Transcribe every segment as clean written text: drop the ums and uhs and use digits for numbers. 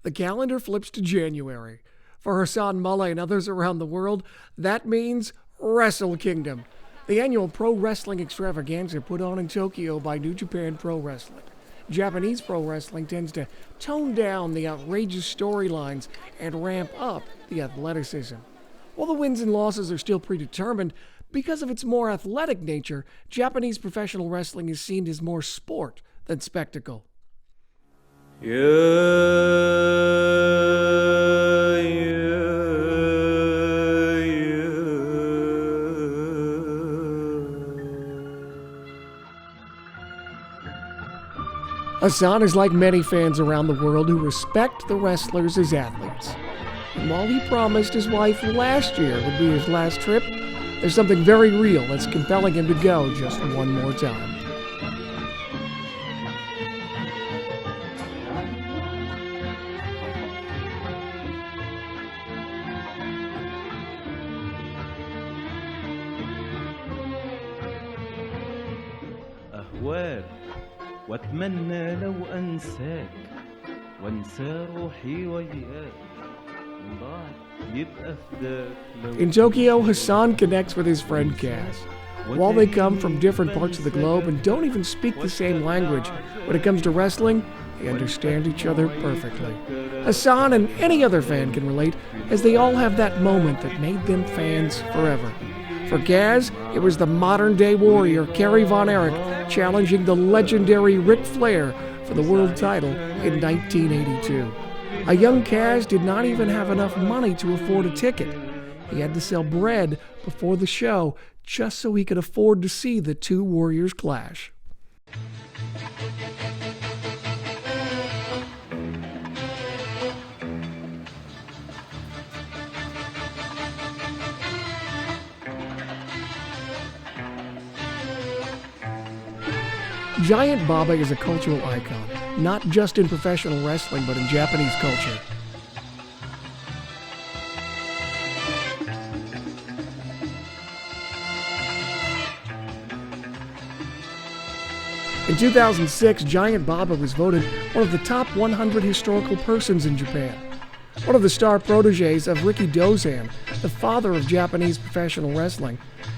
The calendar flips to January. For Hassan Mullah and others around the world, that means Wrestle Kingdom, the annual pro wrestling extravaganza put on in Tokyo by New Japan Pro Wrestling. Japanese pro wrestling tends to tone down the outrageous storylines and ramp up the athleticism. While the wins and losses are still predetermined, because of its more athletic nature, Japanese professional wrestling is seen as more sport than spectacle. Hassan is like many fans around the world who respect the wrestlers as athletes. And while he promised his wife last year would be his last trip, there's something very real that's compelling him to go just one more time. أهواك وأتمنى لو أنساك وأنسى روحي وياك يبقى فداك. In Tokyo, Hassan connects with his friend Kaz. While they come from different parts of the globe and don't even speak the same language, when it comes to wrestling, they understand each other perfectly. Hassan and any other fan can relate, as they all have that moment that made them fans forever. For Kaz, it was the modern-day warrior Kerry Von Erich challenging the legendary Ric Flair for the world title in 1982. A young Kaz did not even have enough money to afford a ticket. He had to sell bread before the show just so he could afford to see the two warriors clash. Giant Baba is a cultural icon, not just in professional wrestling, but in Japanese culture. In 2006, Giant Baba was voted one of the top 100 historical persons in Japan. One of the star proteges of Riki Dozan, the father of Japanese professional wrestling,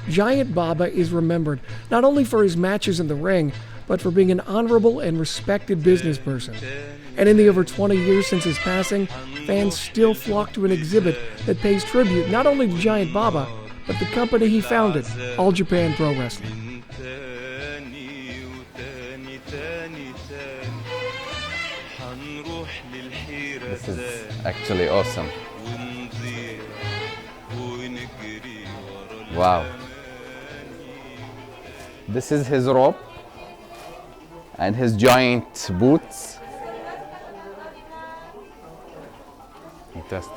Giant Baba is remembered not only for his matches in the ring, but for being an honorable and respected business person. And in the over 20 years since his passing, fans still flock to an exhibit that pays tribute not only to Giant Baba, but the company he founded, All Japan Pro Wrestling. This is actually awesome. Wow. This is his rope and his giant boots. Fantastic.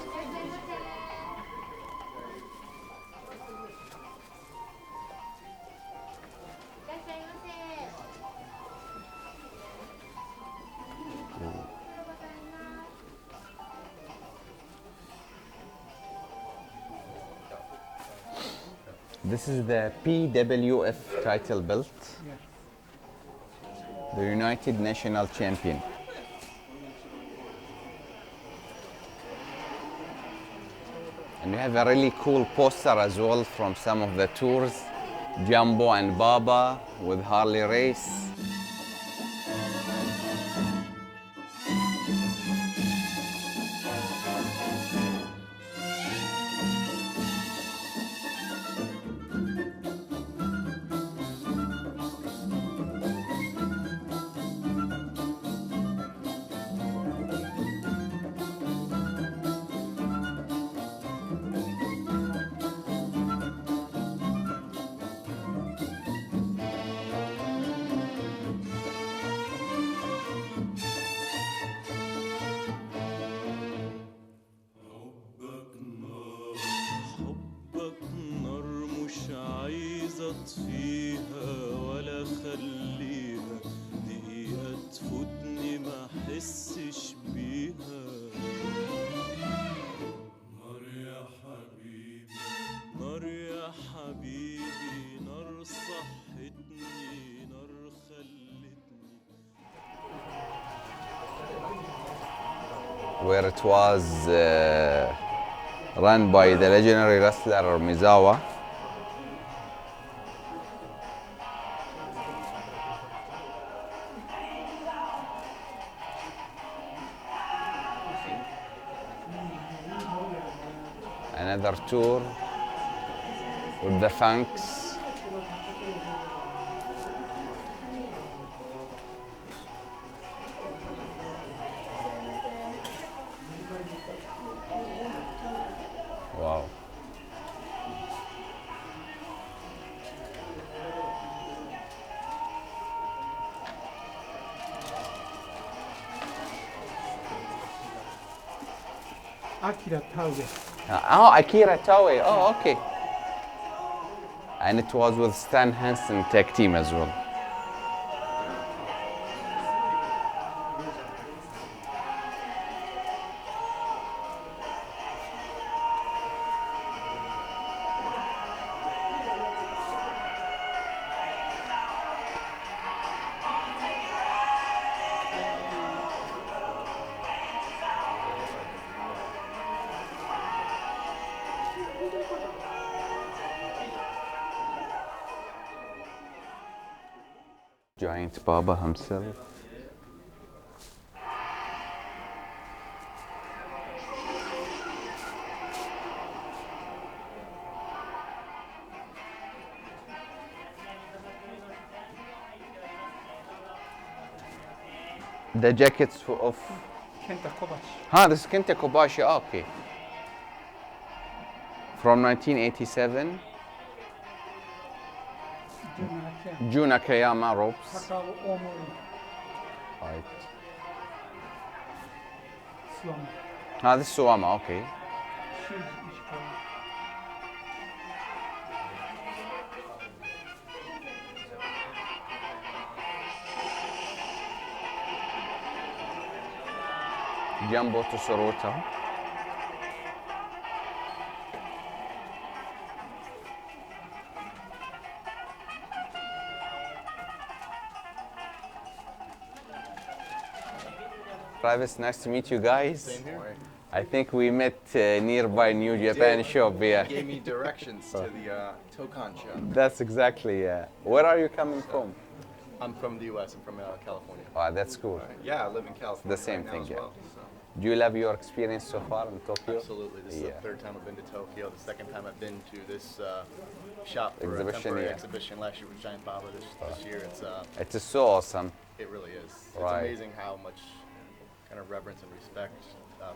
This is the PWF title belt, the United National Champion. And we have a really cool poster as well from some of the tours, Jumbo and Baba with Harley Race. فيها ولا خليها دقيقة تفوتني ما حسش بيها نار يا حبيبي نار يا حبيبي نار صحتني نار خلتني where it was run by the legendary wrestler Mizawa. Another tour with the Funks. Wow. Akira Taue. Oh, Akira Taue. Oh, okay. And it was with Stan Hansen tag team as well. Giant Baba himself. The jackets of... Kenta Kobashi. This is Kenta Kobashi, okay. From 1987, Jun Akiyama ropes. Takao Omori. Right. Suwama. This is Suwama, okay. Shuji Ishikawa. Jumbo to Sorota. Travis, nice to meet you guys. Same here. I think we met nearby New Japan shop. Yeah, Gave me directions to the Tokan shop. that's exactly. Where are you coming from? I'm from the U.S. I'm from California. Oh, that's cool. Yeah, I live in California. The same right now thing, as yeah. well, so. Do you love your experience so far in Tokyo? Absolutely. This is Yeah. the third time I've been to Tokyo. The second time I've been to this shop for Exhibition, a temporary yeah. exhibition. Last year was Giant Baba. This year It is so awesome. it really is. It's Right. amazing how much kind of reverence and respect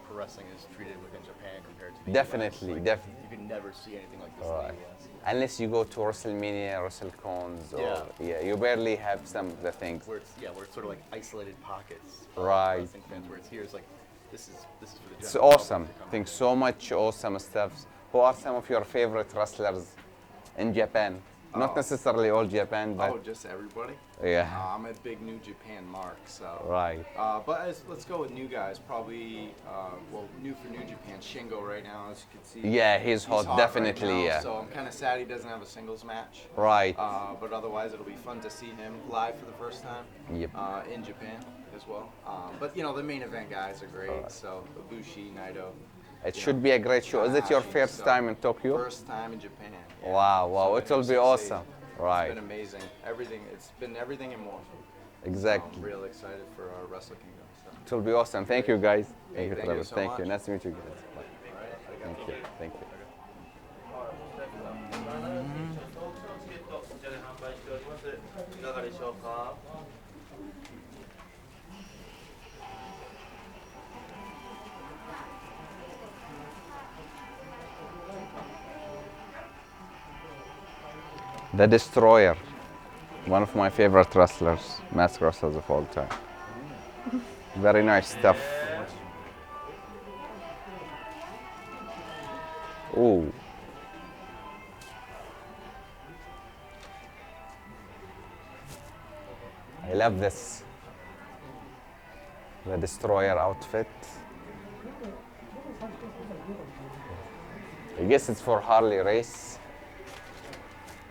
pro wrestling is treated within Japan compared to the Definitely, US. Like, definitely. you can never see anything like this Right. in the US. Unless you go to WrestleMania, WrestleCons, or Yeah. you barely have some of the things. Where it's sort of like isolated pockets. Right. Wrestling fans, where it's here, it's like this is for the It's general awesome. public to come. I think so much awesome stuff. Who are some of your favorite wrestlers in Japan? Not necessarily all Japan, but Oh, just everybody? yeah. I'm a big New Japan mark, so. Right. Let's go with new guys. Probably, new for New Japan, Shingo right now, as you can see. Yeah, he's hot, right definitely, now, yeah. So I'm kind of sad he doesn't have a singles match. Right. But otherwise, it'll be fun to see him live for the first time. Yep. In Japan as well. But you know, the main event guys are great. So Ibushi, Naito. It should be a great show. Is it your Tanahashi, first so time in Tokyo? First time in Japan. yeah. Wow, So it will be it's awesome. It's Right. been amazing. It's been everything and more. Exactly. I'm real excited for our Wrestle Kingdom. So. It will be awesome. Thank you, guys. Thank you, Thank you Travis. so Thank you. much. Nice to meet you guys. Bye. Thank you. Thank you. The Destroyer, one of my favorite wrestlers, mask wrestlers of all time. Very nice stuff. Ooh. I love this. The Destroyer outfit. I guess it's for Harley Race.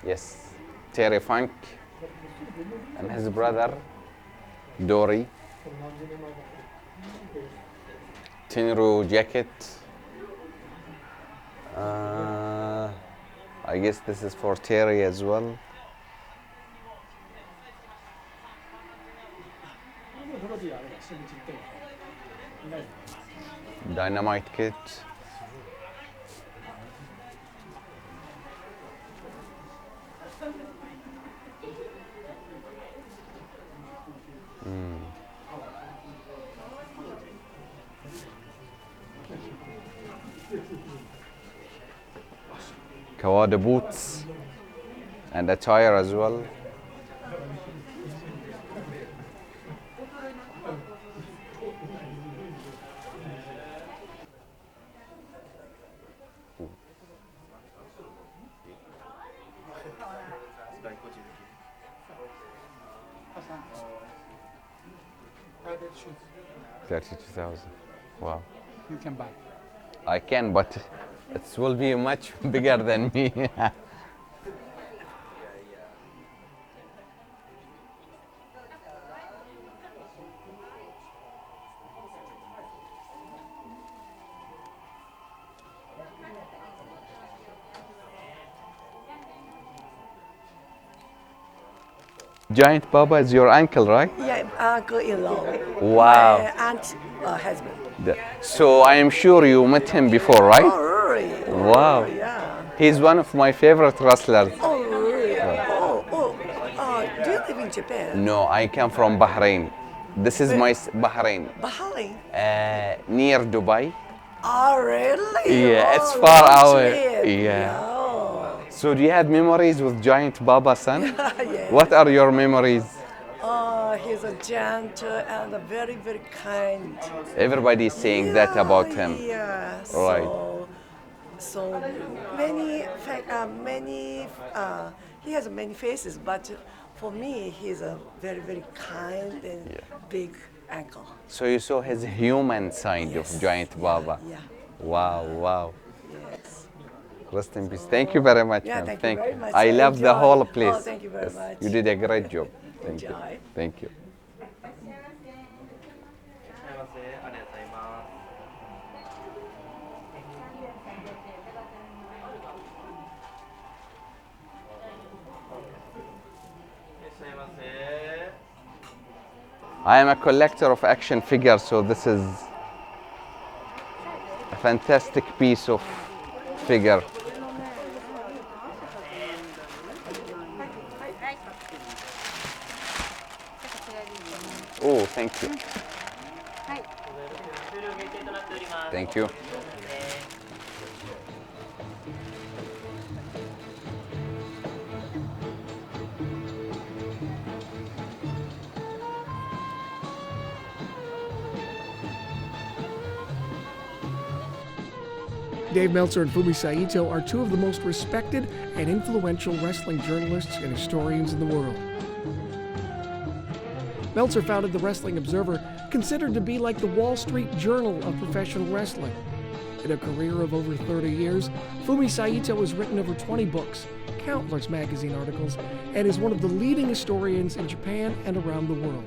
Yes, Terry Funk and his brother, Dory. Tenru jacket. I guess this is for Terry as well. Dynamite kit. Kawada boots and attire as well. Private shoes 32,000. Wow. you can buy. I can, but it will be much bigger than me. Giant Baba is your uncle, right? Yeah, uncle-in-law. Wow. My aunt husband. So I am sure you met him before, right? Oh, really? Wow. Yeah. He's one of my favorite wrestlers. Oh, really? Do you live in Japan? No, I come from Bahrain. This is my Bahrain, Bahrain? near Dubai. Oh, really? Yeah, it's Oh, far long away. trip. Yeah. Oh. So do you have memories with Giant Baba, son? Yes. What are your memories? He's a gentle and a very, very kind. Everybody is saying that about him. Yeah. Right. So he has many faces, but for me, he's a very, very kind and big uncle. So you saw his human side of Giant Baba. Yeah. Wow, wow. Yes. Rest in peace. Thank you very much, Yeah, ma'am. thank you very much. I love the Enjoy. whole place. Oh, thank you very much. You did a great job. Thank you. Enjoy. Thank you. いらっしゃいませ。 I am a collector of action figures, so this is a fantastic piece of figure. Oh, thank you. Thank you. Dave Meltzer and Fumi Saito are two of the most respected and influential wrestling journalists and historians in the world. Meltzer founded the Wrestling Observer, considered to be like the Wall Street Journal of professional wrestling. In a career of over 30 years, Fumi Saito has written over 20 books, countless magazine articles, and is one of the leading historians in Japan and around the world.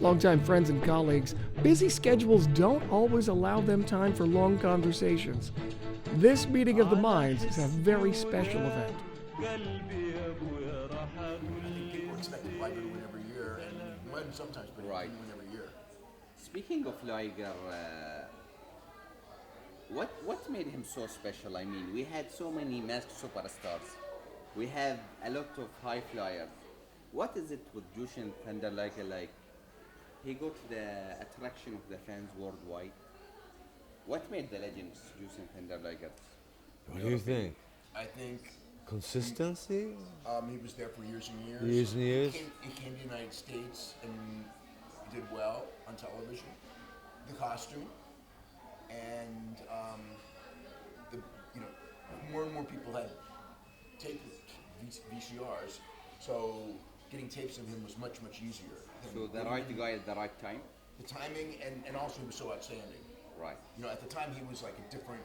Longtime friends and colleagues, busy schedules don't always allow them time for long conversations. This meeting of the minds is a very special event. People expect Liger to win every year, and he wins sometimes, but Right. he win every year. Speaking of Liger, what made him so special? I mean, we had so many masked superstars. We have a lot of high flyers. What is it with Jushin Thunder Liger? Like, he got the attraction of the fans worldwide. What made the legend Jushin Thunder Liger? What do you think? I think Consistency? he was there for years and years. Years and years. He came to the United States and did well on television. The costume, and more and more people had tape VCRs, so getting tapes of him was much easier. So the right guy at the right time? The timing, and also he was so outstanding. Right. You know, at the time he was like a different,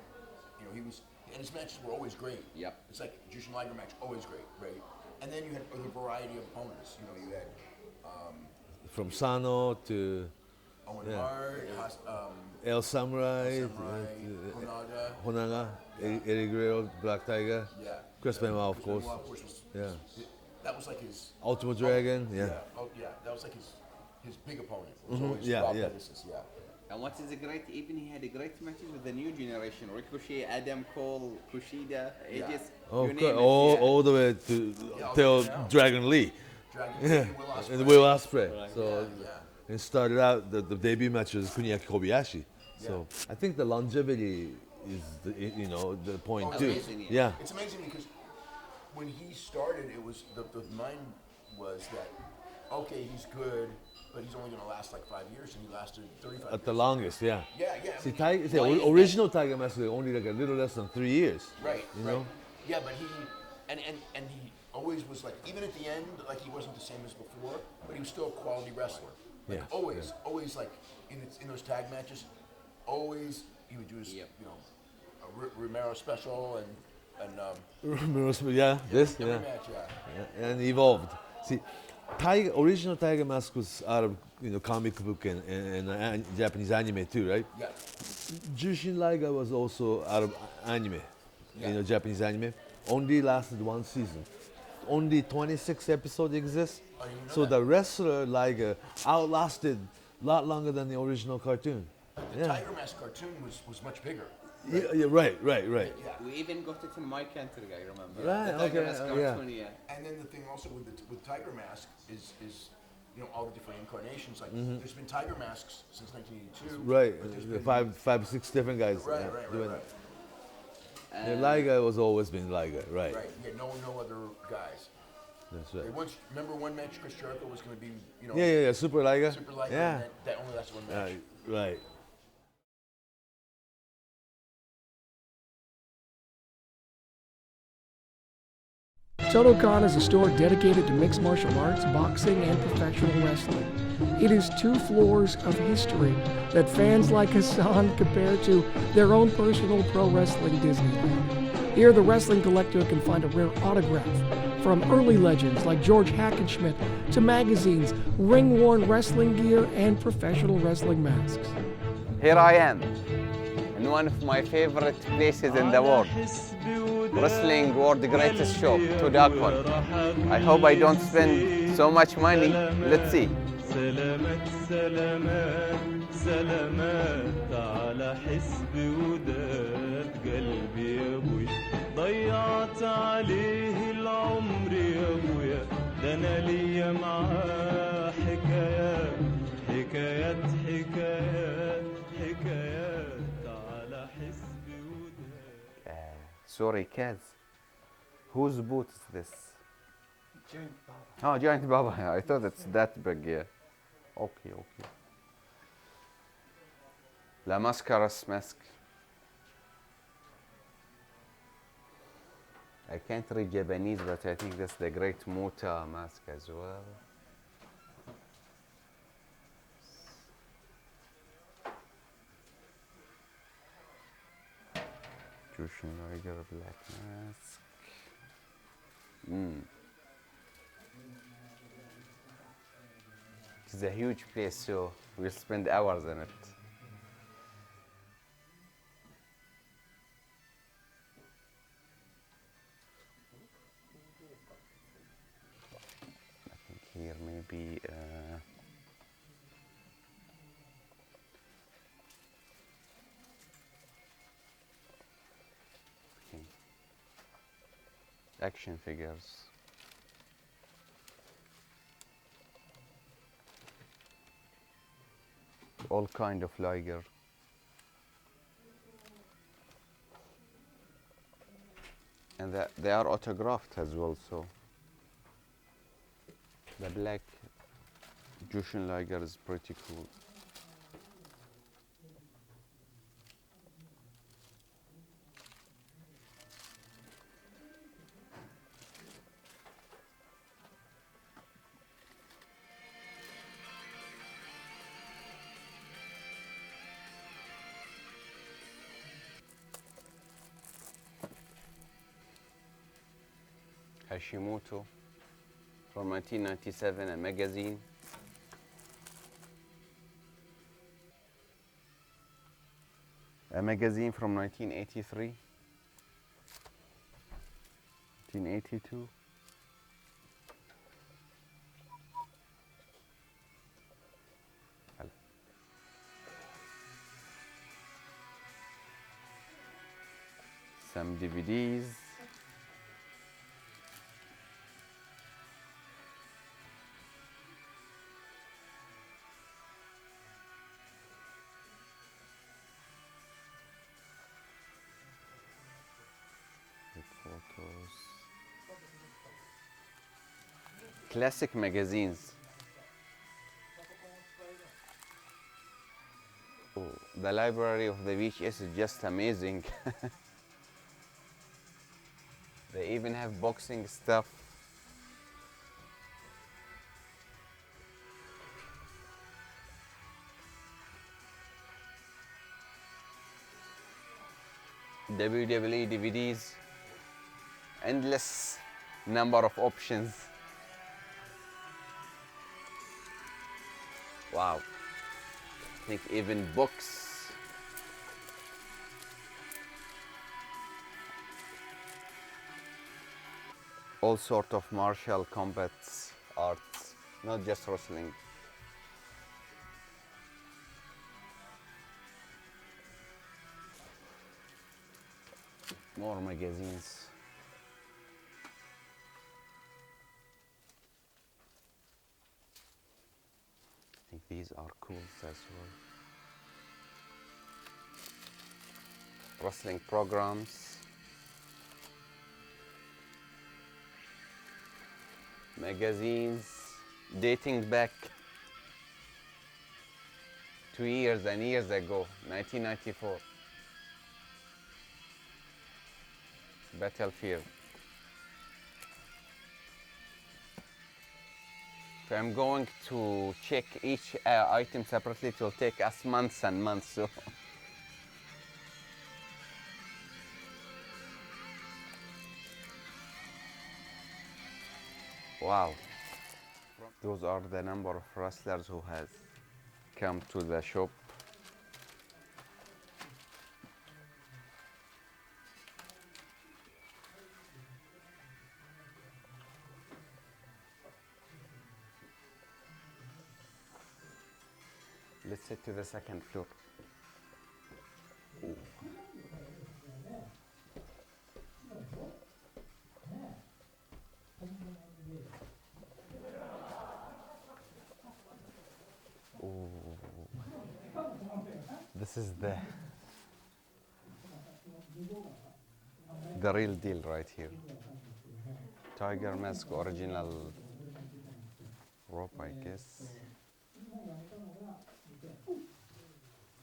he was, and his matches were always great. Yep. It's like Jushin Liger match, always great, right? And then you had a variety of opponents. You had From Sano to Owen Yeah. Hart, El Samurai, Samurai, Honaga. Honaga, Eddie Guerrero, Black Tiger, Yeah. Chris Benoit, of Chris course. Benoit, of course, was, Yeah. that was like his Ultimate Dragon, yeah. Oh yeah, that was like his big opponent. It was always Yeah, Rob yeah. Pettis, yeah. And what is a great, even he had a great matches with the new generation, Ricochet, Adam Cole, Kushida, Aegis, Oh, you name good. it, all the way to till now. Dragon Lee. Dragon Yeah, Lee, Will Ospreay. and Will Ospreay. So Yeah. it started out the debut match was Kuniaki Kobayashi. So I think the longevity is the point Oh, too. amazing, Yeah. It's amazing because when he started, it was the mind was that okay, he's good, but he's only going to last like 5 years, and he lasted 35 At the years. longest, yeah. Yeah, yeah. I See, mean, original Tiger Mask was only like a little less than 3 years. right, you right. know? Yeah, but he and he always was like, even at the end, like he wasn't the same as before, but he was still a quality wrestler. Like Yeah, always like in those tag matches, always he would do his Yep. a Romero special Yeah, this, every yeah. match, yeah. Yeah, and evolved. See, original Tiger Mask was out of comic book and Japanese anime too, right? Yeah. Jushin Liger was also out of anime, Yeah. Japanese anime. Only lasted 1 season. Only 26 episodes exist. Oh, you know So that? the wrestler Liger outlasted a lot longer than the original cartoon. The Yeah. Tiger Mask cartoon was much bigger. Yeah, right. Yeah. We even got it in my country, I remember. Right, The Tiger okay, Mask yeah. cartoon, yeah. And then the thing also with Tiger Mask is all the different incarnations. Like there's been Tiger Masks since 1982. Right. but there's The been- five, 6 different guys. Right, right, doing right, it. right. Yeah, Liger was always been Liger, right? Right. Yeah, no other guys. That's They right. once remember one match Chris Jericho was going to be Yeah, Super Liger. Super Liger. Yeah. And that only lasted one match. Right. Shotokan is a store dedicated to mixed martial arts, boxing, and professional wrestling. It is 2 floors of history that fans like Hassan compare to their own personal pro wrestling Disneyland. Here, the wrestling collector can find a rare autograph from early legends like George Hackenschmidt to magazines, ring-worn wrestling gear, and professional wrestling masks. Here I am, in one of my favorite places in the world. Wrestling World Greatest Show, Todakon. I hope I don't spend so much money. Let's see. سلامات سلامات سلامات على حسب وداد قلبي يا ابويا ضيعت عليه العمر يا ابويا ده انا ليا معاه حكايات حكايات حكايات حكايات على حسب وداد. Sorry, Kaz. Whose boot is this? Giant Baba. Oh, Giant Baba. I thought it's that big, yeah. Okay. La Mascaras mask. I can't read Japanese, but I think that's the Great Muta mask as well. Jushin Liger black mask. It's a huge place, so we'll spend hours in it. I think here maybe okay. Action figures. All kind of Liger. And they are autographed as well, so the black Jushin Liger is pretty cool. Hashimoto from 1997, a magazine. A magazine from 1983, 1982. Some DVDs. Photos. Classic magazines. Oh, the library of the VHS is just amazing. They even have boxing stuff. WWE DVDs. Endless number of options. Wow. I think even books. All sort of martial combats, arts, not just wrestling. More magazines. I think these are cool as well. Wrestling programs. Magazines dating back 2 years and years ago, 1994. Battlefield. If I'm going to check each item separately, it will take us months and months. So. Wow. Those are the number of wrestlers who has come to the shop. Let's head to the second floor. Ooh. Ooh. This is the real deal right here. Tiger Mask original rope, I guess.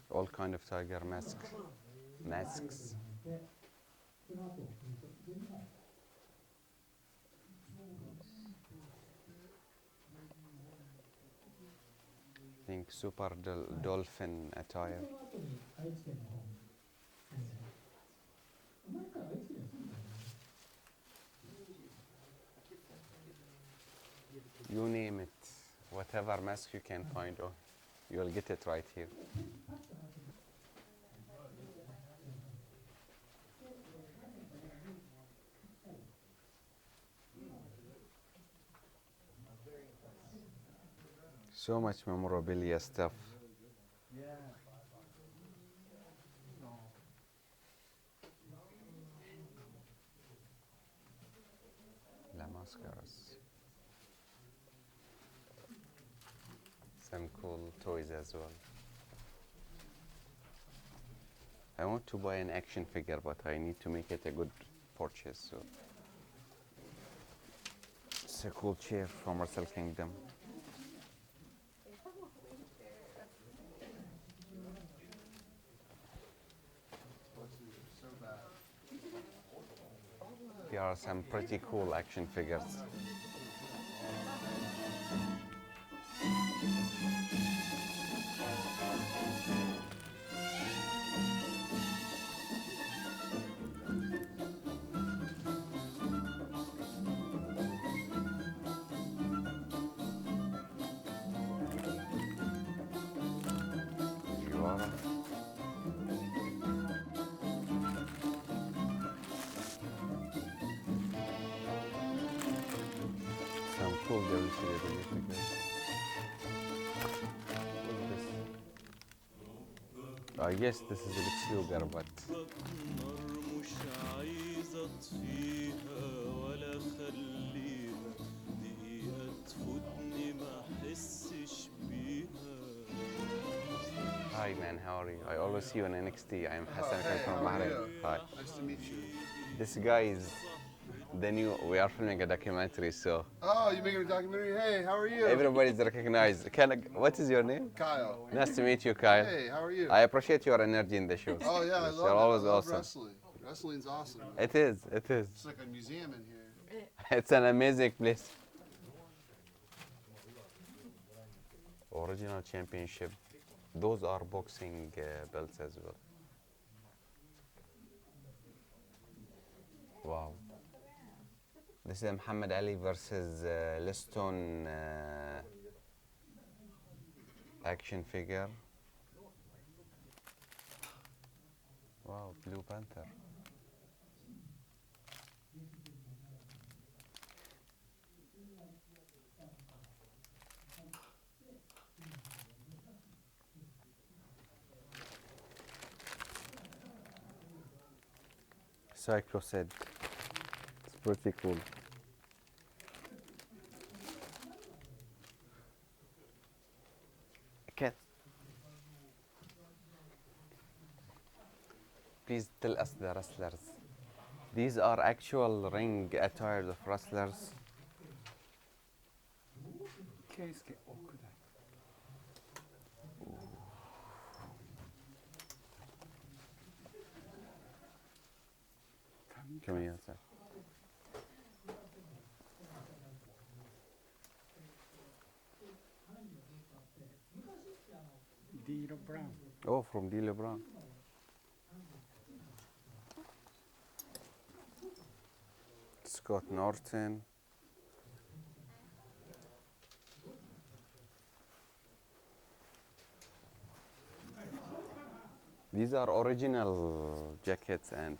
All kind of tiger masks. I think super dolphin attire. You name it, whatever mask you can find, oh, you'll get it right here. So much memorabilia stuff. La mascaras. Some cool toys as well. I want to buy an action figure, but I need to make it a good purchase. So it's a cool chair from Wrestle Kingdom. There are some pretty cool action figures. Jiwara. I guess this is a bit sugar, but نار مش عايز اطفيها ولا اخليها دقيقة تفوتني ما احسش بيها. hi man, how are you? I always see you on NXT. I am Hassan Khan from Bahrain. Hi. Nice to meet you. This guy is the new. We are filming a documentary, so Oh, you making a documentary? Hey, how are you? everybody's recognized. What is your name? Kyle. Nice to meet you, Kyle. Hey, how are you? I appreciate your energy in the show. Oh yeah, I love You're it. always I love awesome. wrestling. Wrestling's awesome. It is. It is. It's like a museum in here. It's an amazing place. Original championship. Those are boxing belts as well. Wow. This is Muhammad Ali versus Liston action figure. Wow, Blue Panther. Psycho said. It's pretty cool. Cat. Please tell us the wrestlers. These are actual ring attire of wrestlers. Come here, sir. D'Lo Brown. Oh, from D'Lo Brown. Scott Norton. These are original jackets and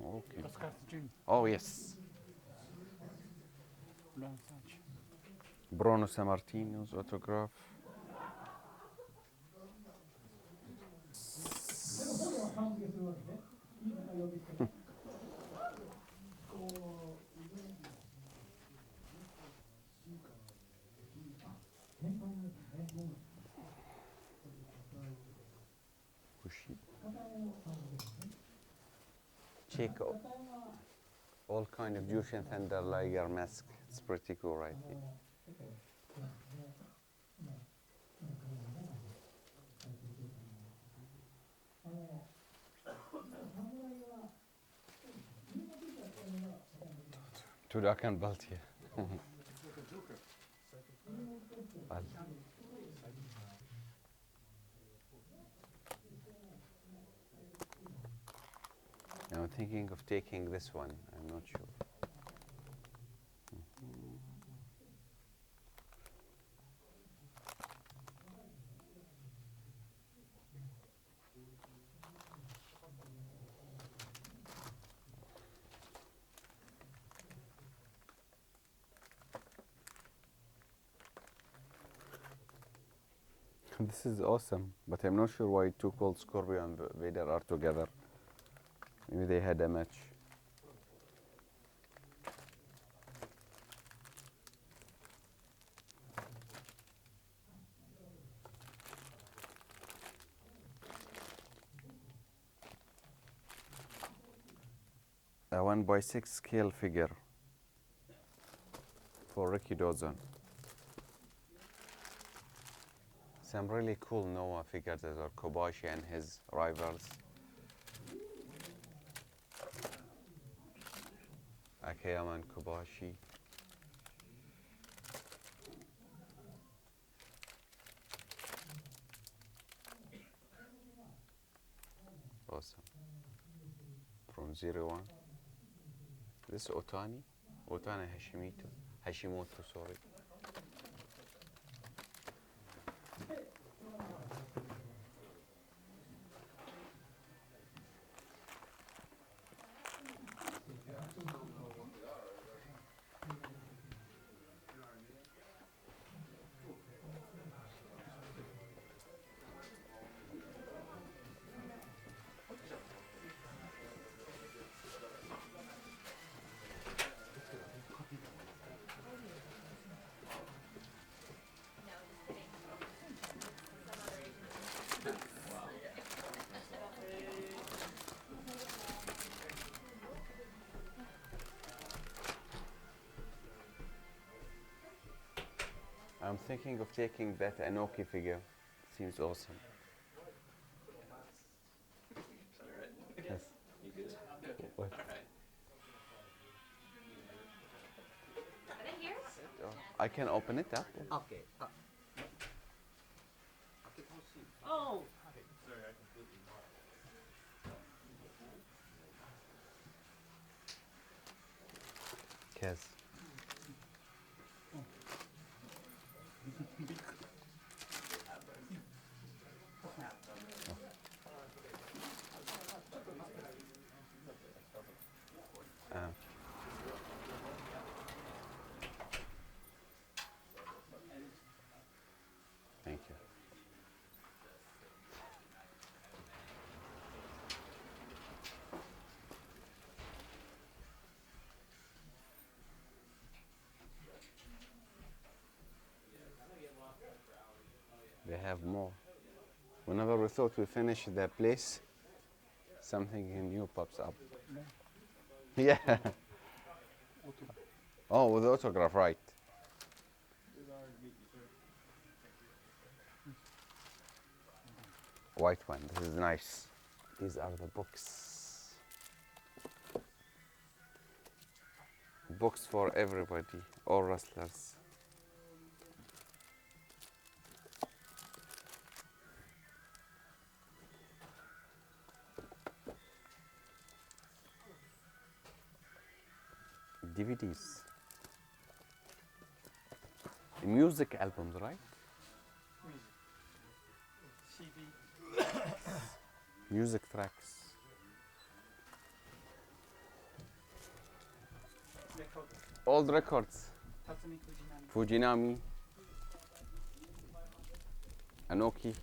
okay. Oscar Jr. Oh yes. Bruno Sammartino's autograph. Check all kind of Jushin Thunder Liger mask. It's pretty cool right here. Tudakan belt here. Belt. I'm thinking of taking this one. I'm not sure. This is awesome, but I'm not sure why two called Scorpio and Vader are together. Maybe they had a match. A 1x6 scale figure for Ricky Dawson. Some really cool Noah figures that are Kobashi and his rivals. Akiyama and Kobashi. Awesome. From 01. This is Otani. Otani Hashimoto, sorry. I'm thinking of taking that Anoki figure. Seems awesome. Yes. What? I can open it up. Okay. Oh. Yes. Thank you. They have more. Whenever we thought we finished the place, something new pops up. Yeah. Oh, with the autograph, right. White one, this is nice. These are the books. Books for everybody, all wrestlers. DVDs. Music albums, right? Music tracks. Old records. Fujinami. Anoki.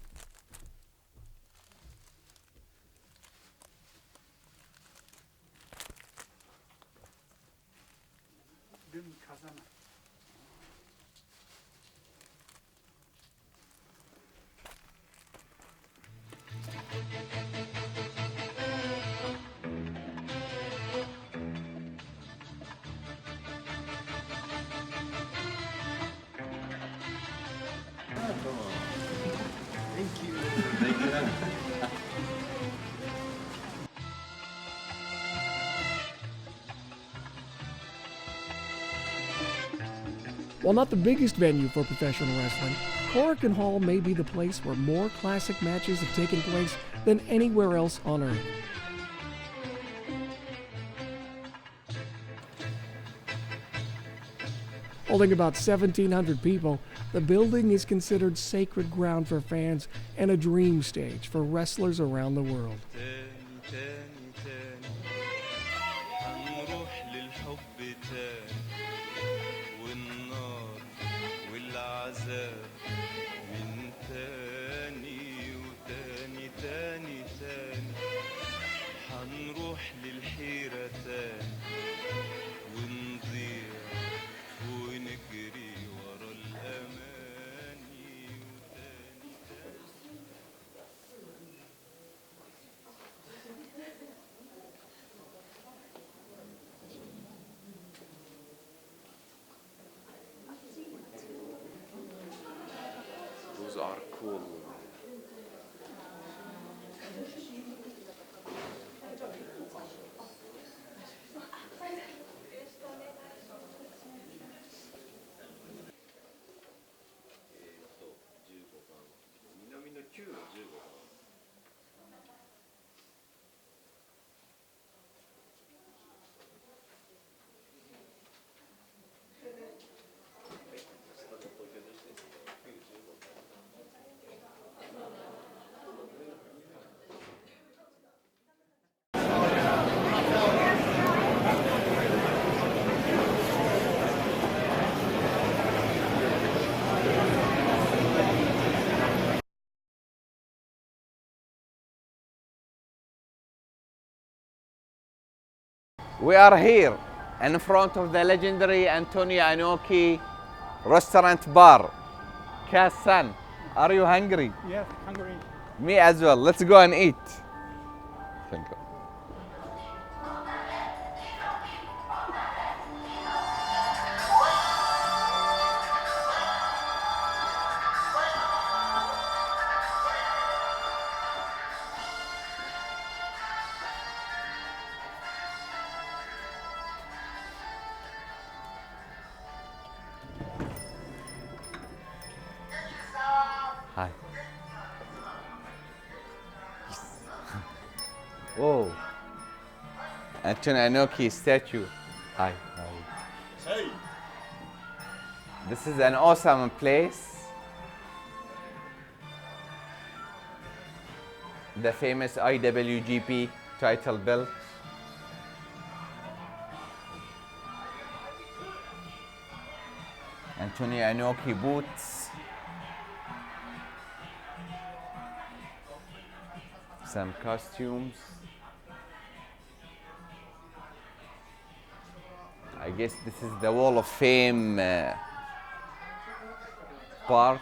While not the biggest venue for professional wrestling, Korakuen Hall may be the place where more classic matches have taken place than anywhere else on Earth. Holding about 1,700 people, the building is considered sacred ground for fans and a dream stage for wrestlers around the world. Those are cool. We are here in front of the legendary Antonio Inoki restaurant bar. Kassan, are you hungry? Yes, hungry. Me as well. Let's go and eat. Thank you. Whoa. Antonio Inoki statue. Hi. Hey. This is an awesome place. The famous IWGP title belt. Antonio Inoki boots. Some costumes. I guess this is the Wall of Fame part.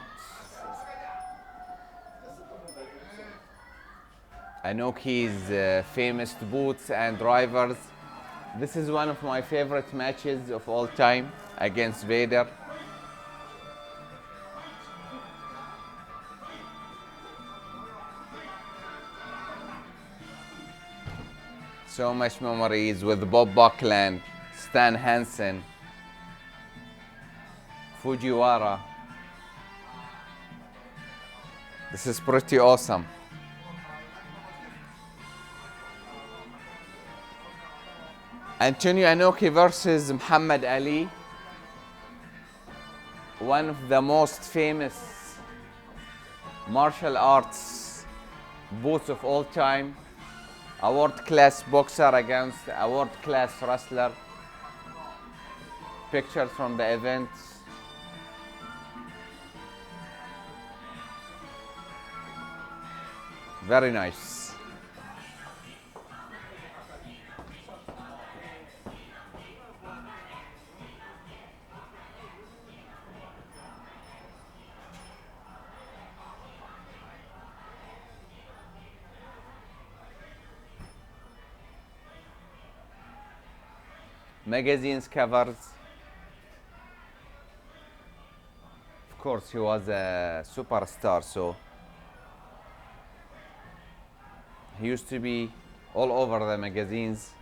Inoki's famous boots and drivers. This is one of my favorite matches of all time against Vader. So much memories with Bob Backlund, Stan Hansen, Fujiwara. This is pretty awesome. Antonio Inoki versus Muhammad Ali, one of the most famous martial arts boots of all time. A world-class boxer against a world-class wrestler. Pictures from the events. Very nice. Magazines covers. Of course, he was a superstar, so he used to be all over the magazines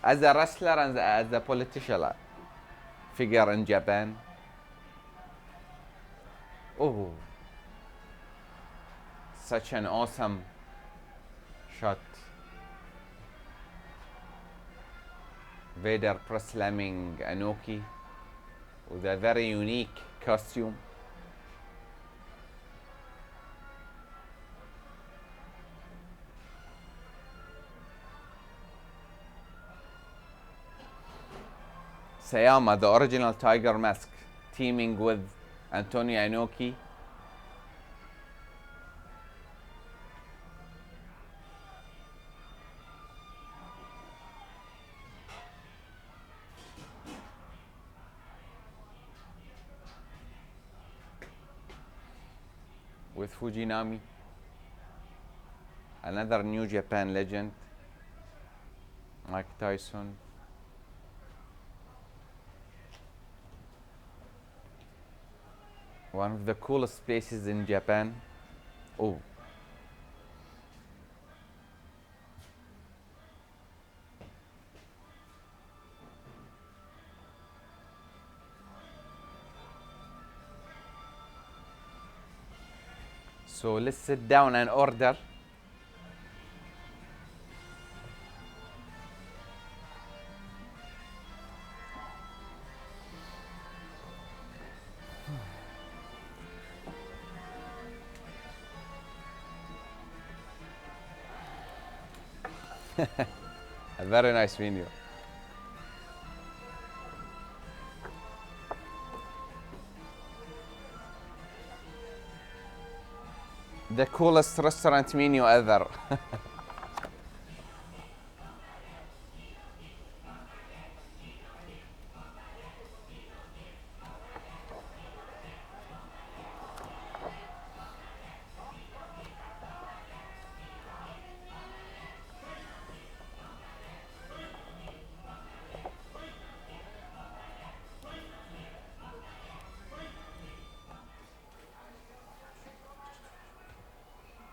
as a wrestler and as a political figure in Japan. Oh, such an awesome shot. Vader press slamming Inoki with a very unique costume. Sayama, the original Tiger Mask, teaming with Antonio Inoki. With Fujinami, another New Japan legend, Mike Tyson. One of the coolest places in Japan. Oh. So let's sit down and order. A very nice menu. The coolest restaurant menu ever.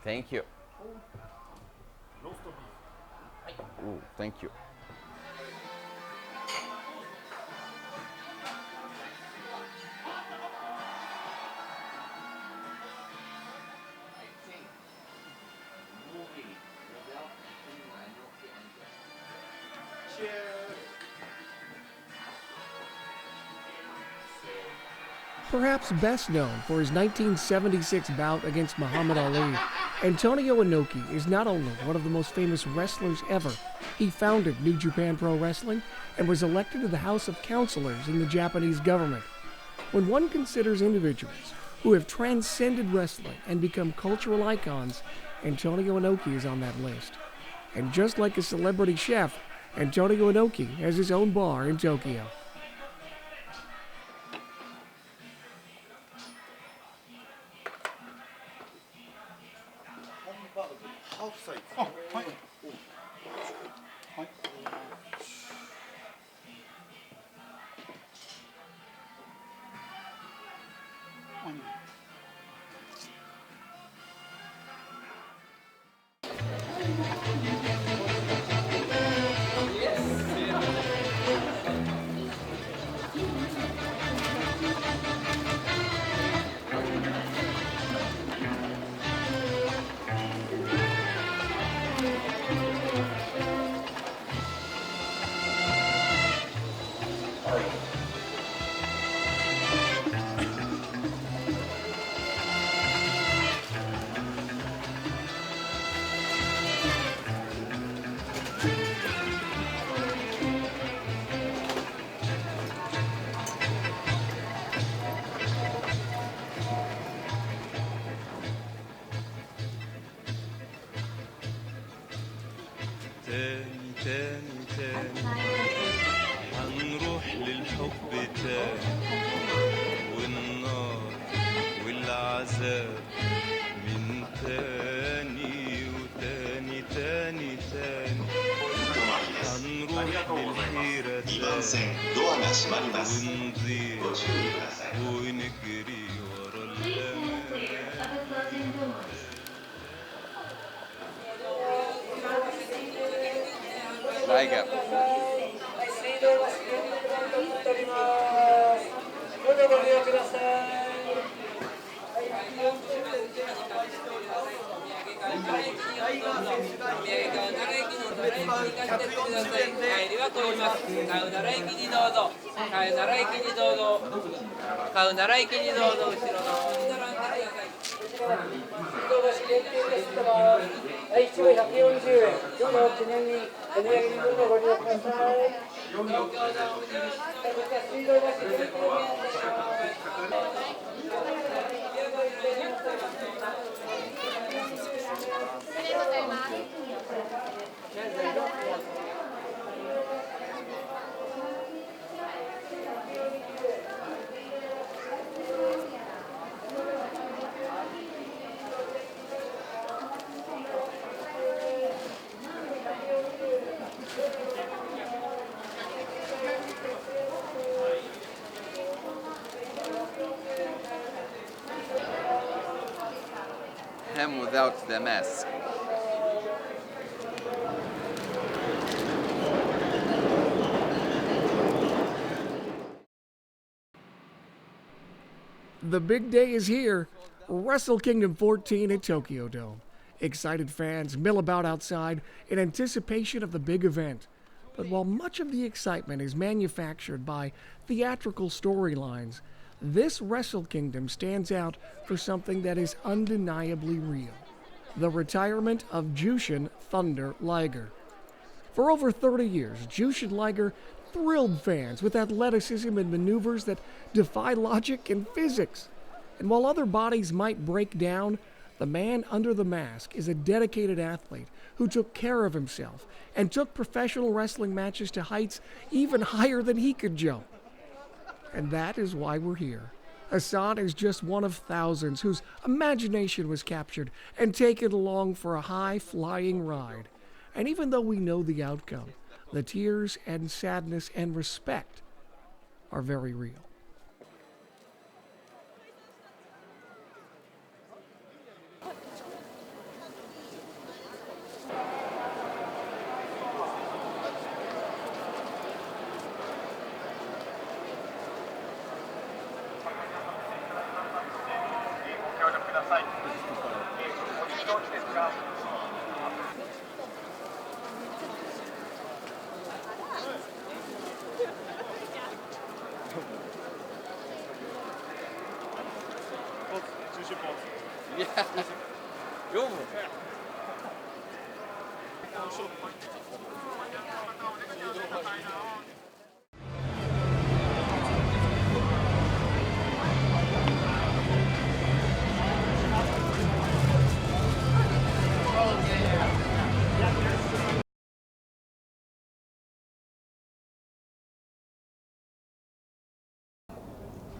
Thank you. Ooh, thank you. Perhaps best known for his 1976 bout against Muhammad Ali, Antonio Inoki is not only one of the most famous wrestlers ever, he founded New Japan Pro Wrestling and was elected to the House of Councilors in the Japanese government. When one considers individuals who have transcended wrestling and become cultural icons, Antonio Inoki is on that list. And just like a celebrity chef, Antonio Inoki has his own bar in Tokyo. تاني تاني تاني هنروح للحب تاني والنار والعذاب من تاني وتاني تاني تاني هنروح للحيرة تاني ونضيع ونجري ورا الأمان Liger. 'Him without the mask. The big day is here. Wrestle Kingdom 14 at Tokyo Dome. Excited fans mill about outside in anticipation of the big event. But while much of the excitement is manufactured by theatrical storylines, this Wrestle Kingdom stands out for something that is undeniably real: the retirement of Jushin Thunder Liger. For over 30 years, Jushin Liger thrilled fans with athleticism and maneuvers that defy logic and physics. And while other bodies might break down, the man under the mask is a dedicated athlete who took care of himself and took professional wrestling matches to heights even higher than he could jump. And that is why we're here. Hassan is just one of thousands whose imagination was captured and taken along for a high-flying ride. And even though we know the outcome, the tears and sadness and respect are very real. Yeah. Go.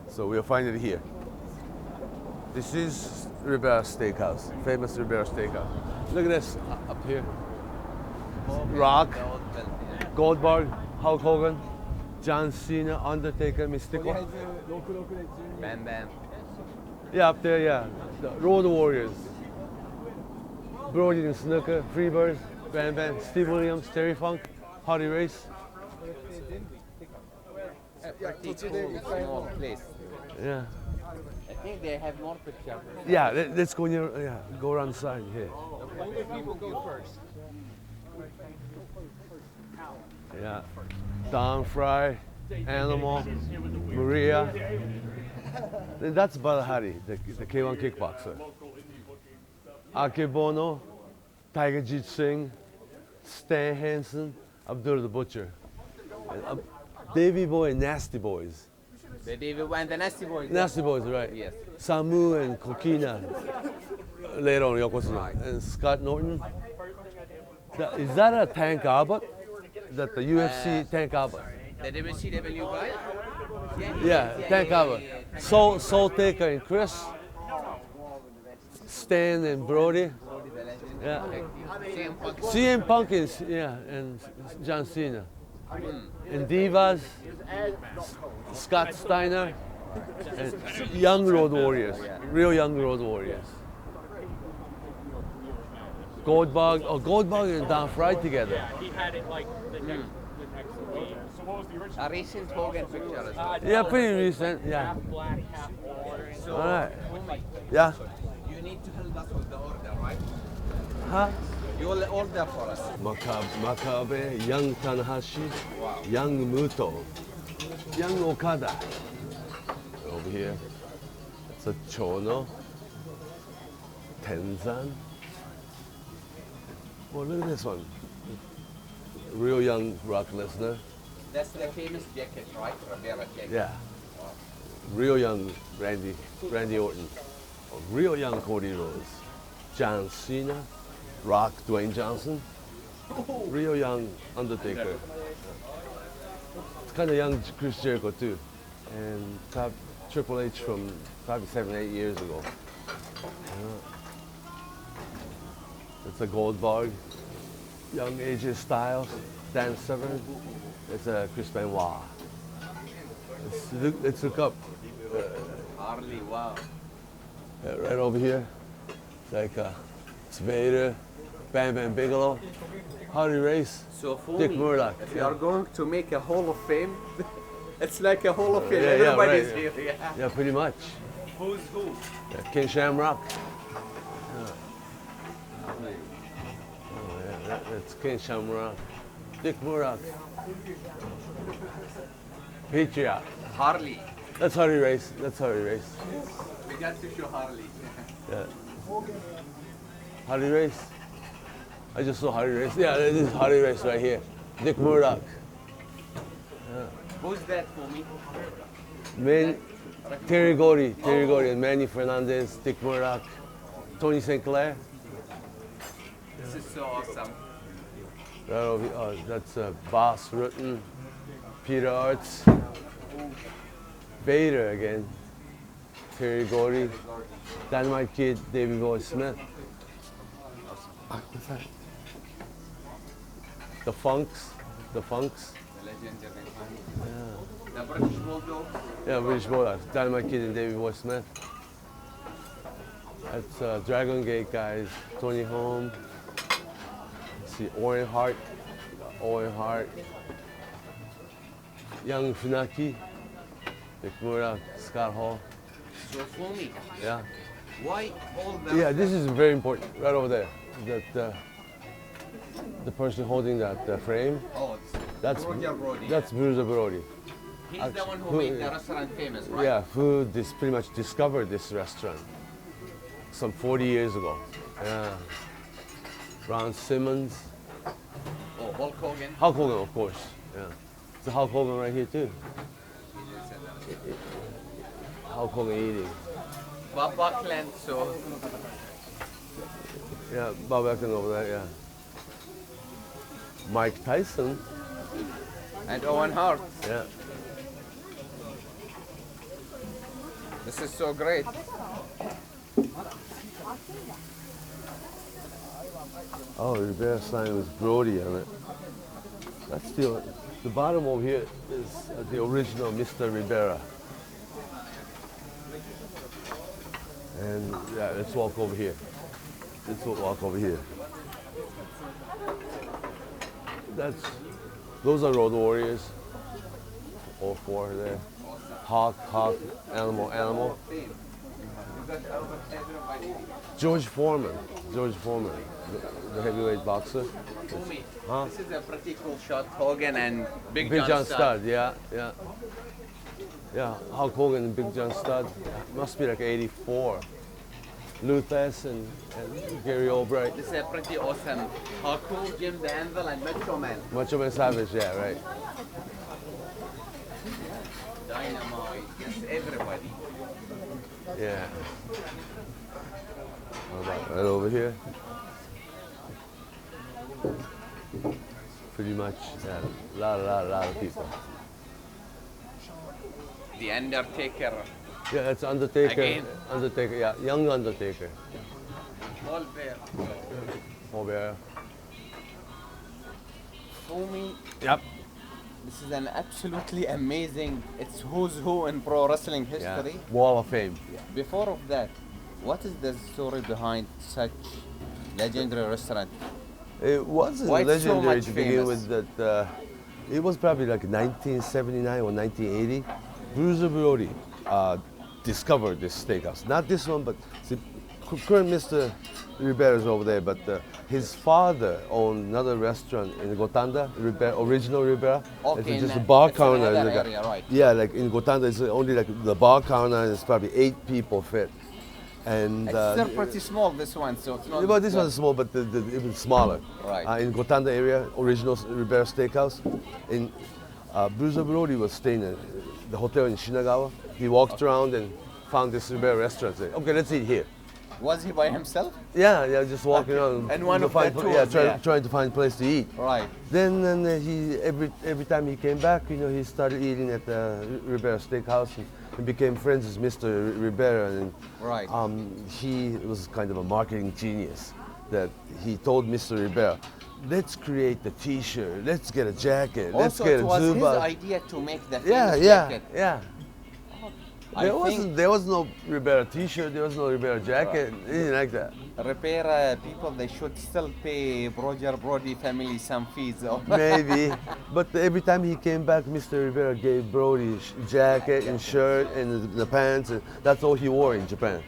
So we'll find it here. This is Ribera Steakhouse, famous Ribera Steakhouse. Look at this up here. Rock, Goldberg, Hulk Hogan, John Cena, Undertaker, Mystical. Bam Bam. Yeah, up there, yeah. The Road Warriors. Brody and Snooker, Freebirds, Bam Bam, Steve Williams, Terry Funk, Hardy Race. Pretty cool, small place. Yeah. I think they have more pictures. Yeah, let's go near, yeah, go around the side here. People go first. Yeah. Don Fry, Animal, Maria. Then that's Badahari, the K1 kickboxer. Akebono, Tiger Jeet Singh, Stan Hansen, Abdul the Butcher. And, Davy Boy and Nasty Boys. The Davy Boy and the Nasty Boys. Nasty Boys, right. Yes. Samu and Kokina. Later on, Yokozuna. And Scott Norton. Is that a Tank Abbott? That the UFC Tank Abbott? The WCW guy? Yeah, Tank Abbott. Soul Taker and Chris. Stan and Brody. Yeah. CM Punk is, yeah, and John Cena. And Divas, Scott Steiner, and young Road Warriors, real young Road Warriors. Goldberg and Don Fry together. He had it like the next week. So what was the original? A recent Hogan picture as well. Yeah, pretty recent, yeah. Half black, half white. So, All right. homie, Yeah? you need to help us with the order, right? Huh? You will order for us. Makabe, young Tanahashi, young Muto, young Okada. Over here, it's a Chono, Tenzan. Oh, look at this one. Real young Brock Lesnar. That's the famous jacket, right? Rivera jacket. Yeah. Real young Randy Orton. Real young Cody Rhodes. John Cena. Rock, Dwayne Johnson. Real young Undertaker. It's kind of young Chris Jericho too. And top Triple H from probably 7-8 years ago. It's a Goldberg. Young AJ Styles. Dan Severn. It's a Chris Benoit. Let's look up. Harley, wow. Right over here. Like it's Vader. Bam Bam Bigelow, Hardy Race, So for Dick me, Murdoch. if you are going to make a Hall of Fame, it's like a Hall of Fame. Yeah, Everybody's right. here. Yeah. Yeah, pretty much. Who's who? Yeah, King Shamrock. That's King Shamrock. Dick Murdoch. Patriot. Harley. That's Hardy Race. That's Hardy Race. We got to show Harley. Yeah. Hardy Race. I just saw Hardy Race. Yeah, this is Hardy Race right here. Dick Murdoch. Who's that for me? Terry Gordy, and Manny Fernandez, Dick Murdoch, Tony St. Clair. This is so awesome. Right over here. Oh, that's Boss Rutten, Peter Arts, Vader again, Terry Gordy, Dynamite Kid, Davey Boy Smith. What's that? The Funks. The legendary one. The British Bulldog. Yeah, British Bulldogs. Dynamite Kid and Davey Boy Smith. That's Dragon Gate guys. Tony Holm. Let's see, Owen Hart. Young Funaki. Dick Murdoch. Scott Hall. So for me, Yeah. why all the... Yeah, this is very important. Right over there. That the person holding that frame. Oh, That's Roger Brody. That's Bruiser Brody. He's the one who made the restaurant famous, right? Yeah, who pretty much discovered this restaurant. some 40 years ago. Yeah. Ron Simmons. Oh, Hulk Hogan. Hulk Hogan, of course. Yeah. It's a Hulk Hogan right here too. Hulk Hogan eating. Bob Backlund, so Yeah, Bob Backlund over there, yeah. Mike Tyson. and Owen Hart. Yeah. This is so great. Oh, the bear sign was Brody on it. That's the bottom over here is the original Mr. Rivera. And yeah, let's walk over here. Let's walk over here. Those are Road Warriors. All four there. Hawk, animal. George Foreman, the heavyweight boxer. Huh? This is a pretty cool shot. Hogan and Big Big John John Studd. Studd, yeah. Hulk Hogan and Big John Studd. Must be like 84. Luthez and Gary Albright. This is a pretty awesome. Haku, Jim the Anvil, and Macho Man. Macho Man Savage, yeah, right. Dynamite. Yes, everybody. Yeah. How about right over here? Pretty much, yeah, a lot of people. The Undertaker. Yeah, that's Undertaker. Again. Undertaker, yeah, young Undertaker. Paul Bear. Paul Bear. For me, Yep. this is an absolutely amazing. It's who's who in pro wrestling Yeah. history. Wall of Fame. Before of that, what is the story behind such legendary restaurant? It wasn't Why it's so legendary much to begin famous? with. That it was probably like 1979 or 1980. Bruiser Brody discovered this steakhouse. Not this one, but see, current Mr. Rivera is over there. But his father owned another restaurant in Gotanda, original Rivera. Okay, it's just in a bar it's counter. another like area, right. Yeah, like in Gotanda, it's only like the bar counter, and it's probably 8 people fit. And It's still pretty small, this one, so it's not. well, this one's small, but the even smaller. Right. In Gotanda area, original Rivera Steakhouse. In Bruiser Brody was staying at the hotel in Shinagawa. He walked around and found this Rivera restaurant. Said, okay, let's eat here. Was he by himself? Yeah, just walking around. And one to of find the pla- tours, yeah. trying to find a place to eat. Right. Then he every time he came back, he started eating at the Rivera Steakhouse and became friends with Mr. Rivera. And Right. he was kind of a marketing genius. That he told Mr. Rivera, let's create the T-shirt, let's get a jacket, let's Also, get it a was his Zuba. idea to make the Yeah, famous yeah, jacket. yeah. I think There was no Rivera T-shirt, there was no Rivera jacket, anything like that. Rivera people, they should still pay Roger Brody family some fees. Though. Maybe, but every time he came back, Mr. Rivera gave Brody jacket and shirt and the pants, and that's all he wore in Japan.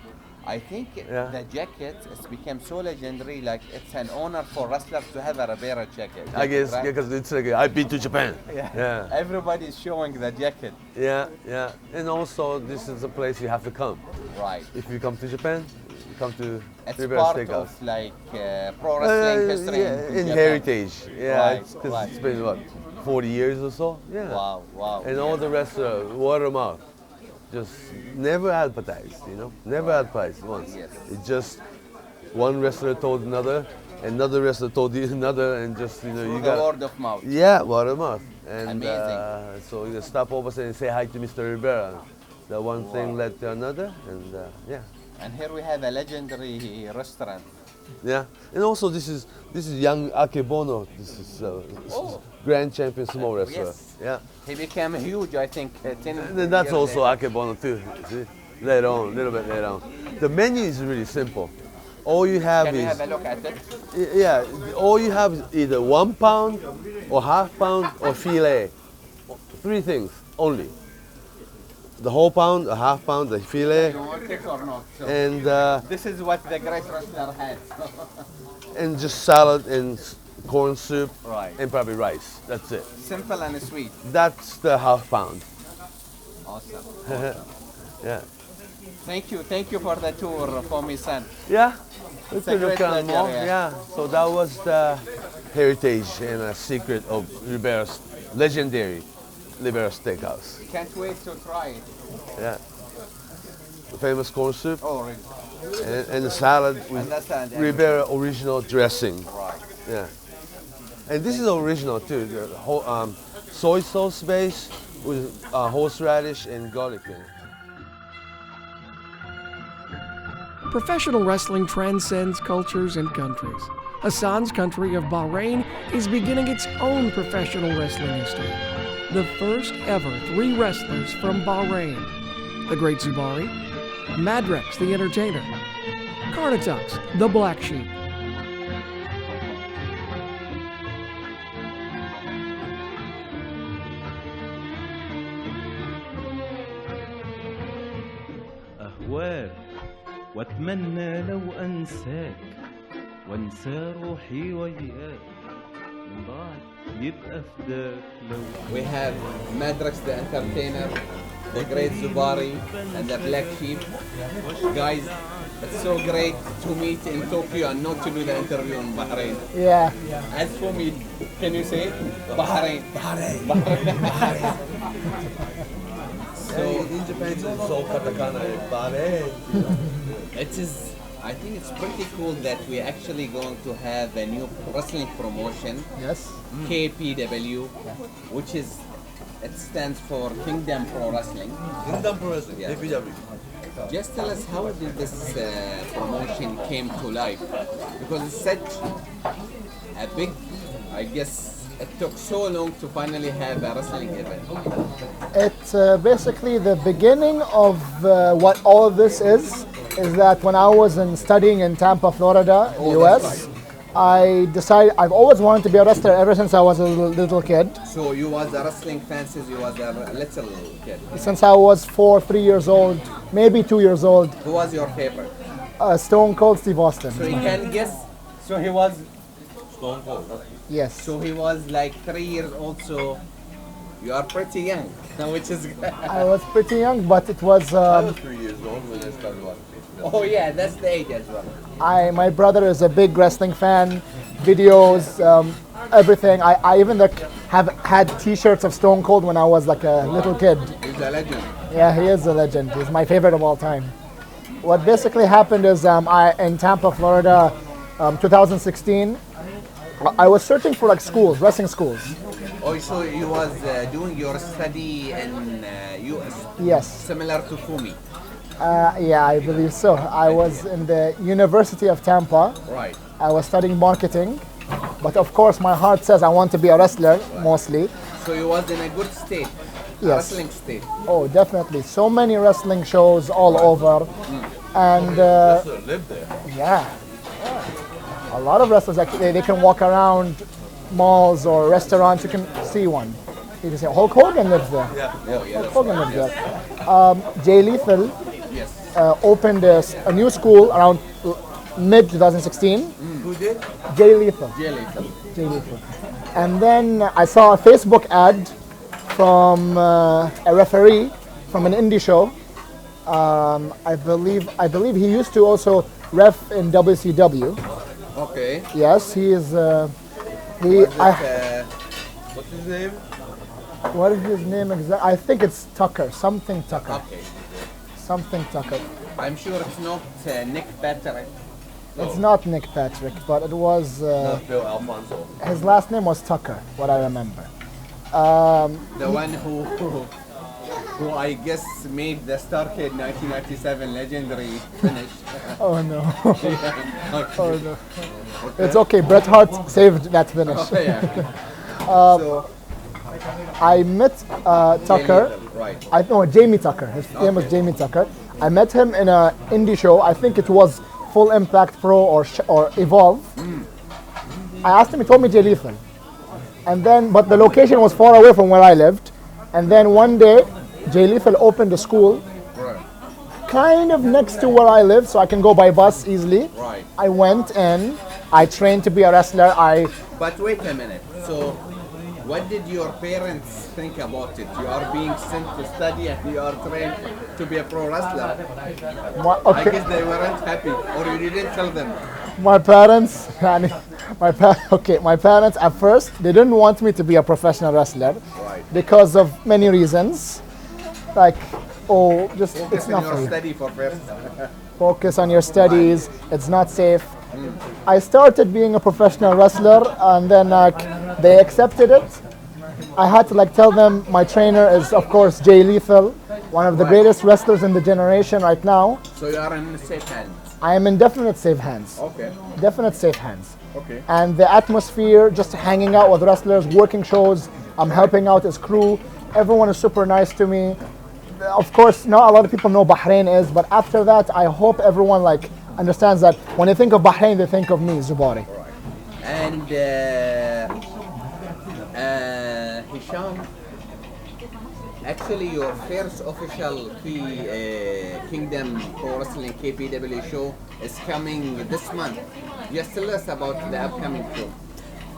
I think Yeah. the jacket has become so legendary, like it's an honor for wrestlers to have a Rivera jacket. I guess right? because it's like I've been to Japan. Yeah. Everybody is showing the jacket. Yeah, and also this is a place you have to come. Right. If you come to Japan, you come to It's Rivera part Steakhouse. of like pro wrestling history. Yeah, in Japan. heritage. Yeah, Right, it's, 'cause right. it's been what 40 years or so. Yeah. Wow. And all the rest word of mouth. Just never advertised, never advertised once. Yes. It just one wrestler told another wrestler told another, and just you Through the got word of mouth. yeah, word of mouth. And Amazing. so you stop over and say hi to Mr. Rivera. That one thing led to another, and yeah. And here we have a legendary restaurant. Yeah, and also this is young Akebono. This is grand champion sumo wrestler. Yes. Yeah, He became huge, I think, 10 and then that's years also later. Akebono too. See, later on, a little bit later on. The menu is really simple. All you have Can we is have a look at it? yeah. All you have is either 1 pound, or half pound, or filet. 3 things only. The whole pound, a half pound, the filet, You want it or not? So and this is what the great wrestler had. and just salad and corn soup, Right. and probably rice. That's it. Simple and sweet. That's the half pound. Awesome. Yeah. Thank you for the tour for me, son. Yeah, we It's a could look great at pleasure, more. yeah. Yeah, so that was the heritage and a secret of Ribera's legendary Ribera Steakhouse. Can't wait to try it. Yeah, the famous corn soup Oh, really? and the salad with And that's and Ribera original dressing. Right. Yeah, and this is original too. The whole soy sauce base with horseradish and garlic in it. Professional wrestling transcends cultures and countries. Hassan's country of Bahrain is beginning its own professional wrestling history. The first ever 3 wrestlers from Bahrain: the Great Zubari, Madrex the Entertainer, Carnatux the Black Sheep. أهواك وأتمنى لو أنساك وأنسى روحي وياك من بعد يبقى فداك لو We have Madrex the Entertainer, the Great Zubari, and the Black Sheep. Guys, it's so great to meet in Tokyo and not to do the interview in Bahrain. Yeah. As for me, can you say it? Bahrain. Bahrain. Bahrain. So in Japan, it's so katakana, Bahrain. It is, I think it's pretty cool that we're actually going to have a new wrestling promotion. Yes. KPW, which is, it stands for Kingdom Pro Wrestling. Kingdom Pro Wrestling, Yeah. KPW. Just tell us, how did this promotion came to life? Because it's such a big, I guess it took so long to finally have a wrestling event. It's basically the beginning of what all of this is that when I was studying in Tampa, Florida, US, I decided I've always wanted to be a wrestler ever since I was a little kid. So you was a wrestling fan since you was a little kid. Since I was 3 years old, maybe 2 years old. Who was your favorite? Stone Cold Steve Austin. So you can guess. So he was Stone Cold. Yes. So he was like 3 years old. So you are pretty young, which is. I was pretty young, but it was. I was 3 years old when I started watching. Oh yeah, that's the age as well. My brother is a big wrestling fan, videos, everything. I even have had T-shirts of Stone Cold when I was like a little kid. He's a legend. Yeah, he is a legend. He's my favorite of all time. What basically happened is in Tampa, Florida, 2016, I was searching for like schools, wrestling schools. Oh, so you was doing your study in US? Yes. Similar to Fumi. Yeah, I believe so. I was in the University of Tampa. Right. I was studying marketing, but of course my heart says I want to be a wrestler mostly. So you was in a good state. Yes. Wrestling state. Oh, definitely. So many wrestling shows all over, and Lived there. yeah, a lot of wrestlers actually they can walk around malls or restaurants. You can see one. You can say Hulk Hogan lives there. Yeah. Oh yeah. Hulk Hogan lives there. Jay Lethal Yes. opened a new school around mid 2016. Who did? Jay Lethal. Jelly. Jay Lethal. And then I saw a Facebook ad from a referee from an indie show. I believe he used to also ref in WCW. Okay. Yes, he is. What's his name? What is his name exactly? I think it's Tucker. Something Tucker. Okay. Something Tucker. I'm sure it's not Nick Patrick. It's not Nick Patrick, but it was. Bill Alfonso. His last name was Tucker. What I remember. The one who I guess made the Starcade 1997 legendary finish. Oh no. Yeah. Okay. Oh no. It's okay. Bret Hart saved that finish. Oh, yeah. So I met Tucker. Right. I know Jamie Tucker. His name was Jamie Tucker. I met him in an indie show. I think it was Full Impact Pro or Evolve. I asked him. He told me Jay Lethal. And then, but the location was far away from where I lived. And then one day, Jay Lethal opened a school, Right. kind of next to where I live, so I can go by bus easily. Right. I went in. I trained to be a wrestler. But wait a minute. So What did your parents think about it? You are being sent to study and you are trained to be a pro wrestler. I guess they weren't happy, or you didn't tell them. My parents, يعني my parents at first they didn't want me to be a professional wrestler because of many reasons, like just Focus it's on not your for you. study for first. Focus on your studies. It's not safe. I started being a professional wrestler, and then they accepted it. I had to tell them my trainer is of course Jay Lethal, one of the greatest wrestlers in the generation right now. So you are in safe hands. I am in definite safe hands. Okay. Definite safe hands. Okay. And the atmosphere, just hanging out with wrestlers, working shows, I'm helping out his crew. Everyone is super nice to me. Of course, not a lot of people know Bahrain is, but after that, I hope everyone understands that when they think of Bahrain, they think of me, Zubari. And Hisham, actually your first official Kingdom Pro Wrestling KPW show is coming this month. Just tell us about the upcoming show.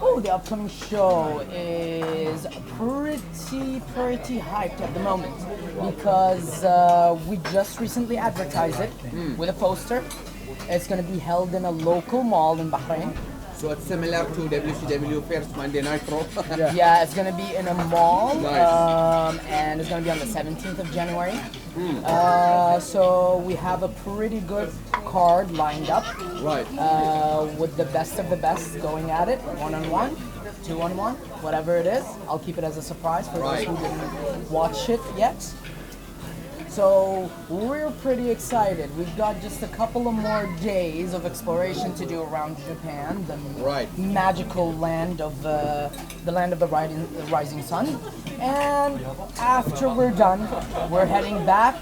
Oh, the upcoming show is pretty hyped at the moment because we just recently advertised it with a poster. It's going to be held in a local mall in Bahrain. So it's similar to WCW First Monday Night Raw. Yeah, it's going to be in a mall, Nice. and it's going to be on the 17th of January. So we have a pretty good card lined up. Right. With the best of the best going at it, 1-on-1, 2-on-1, whatever it is. I'll keep it as a surprise for those who didn't watch it yet. So we're pretty excited. We've got just a couple of more days of exploration to do around Japan, the magical land of the land of the rising sun. And after we're done, we're heading back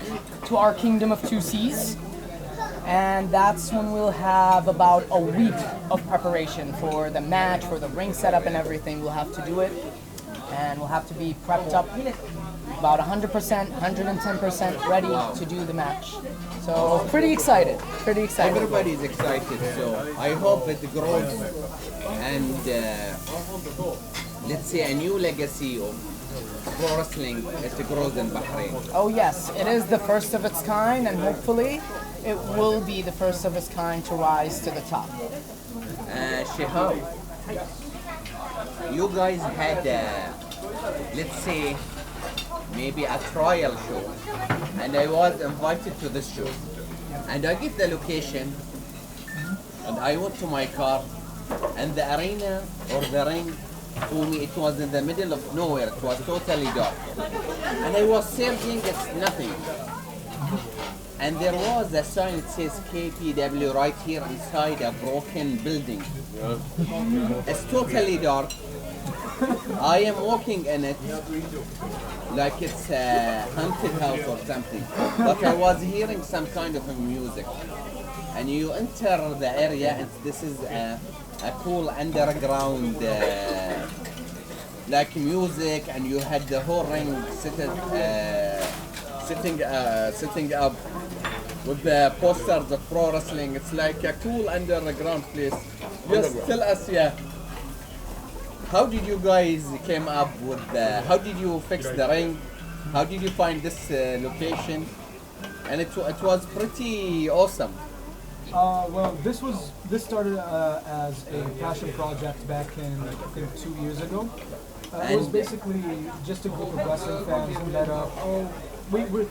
to our Kingdom of Two Seas. And that's when we'll have about a week of preparation for the match, for the ring setup and everything. We'll have to do it, and we'll have to be prepped up about 100%, 110% ready to do the match. So pretty excited, pretty excited. Everybody's excited, so I hope it grows and let's say a new legacy of pro wrestling it grows in Bahrain. Oh yes, it is the first of its kind, and hopefully it will be the first of its kind to rise to the top. Shihab, you guys had let's say maybe a trial show, and I was invited to this show, and I get the location, and I went to my car, and the arena or the ring, to me it was in the middle of nowhere. It was totally dark, and I was searching, it's nothing, and there was a sign that says KPW right here inside a broken building. It's totally dark. I am walking in it like it's a haunted house or something, but I was hearing some kind of a music. And you enter the area, and this is a cool underground like music, and you had the whole ring sitting up with the posters of pro wrestling. It's like a cool underground place. Just tell us, how did you guys came up with how did you fix the ring? How did you find this location? And it was pretty awesome. Well, this started as a passion project back in I think 2 years ago. It was basically just a group of wrestling fans who met up.